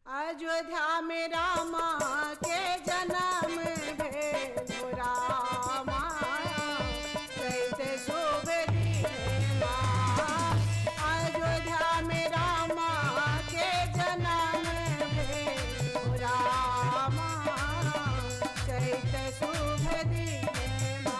अयोध्या में रामा के जन्म भेलो रामा, चैत शुभ दिनमा। अयोध्या में रामा के जन्म भेलो रामा, चैत शुभ दिनमा।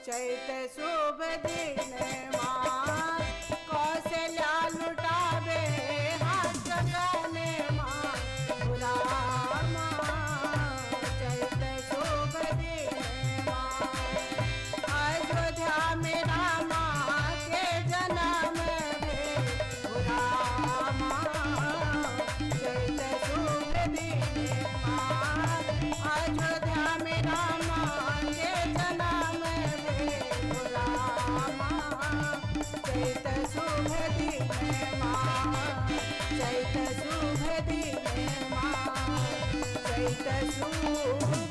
चैत शुभ दिनमा, कौशल्या लुटावे हाथ गनमा। रामा चैत शुभ दिनमा। अयोध्या में रामा के जन्म भेलो रामा, चैत शुभ दिनमा। अयोध्या में रामा के जन्म भेलो रामा, चैत शुभ दिनमा। चैत शुभ दिनमा, चैत शुभ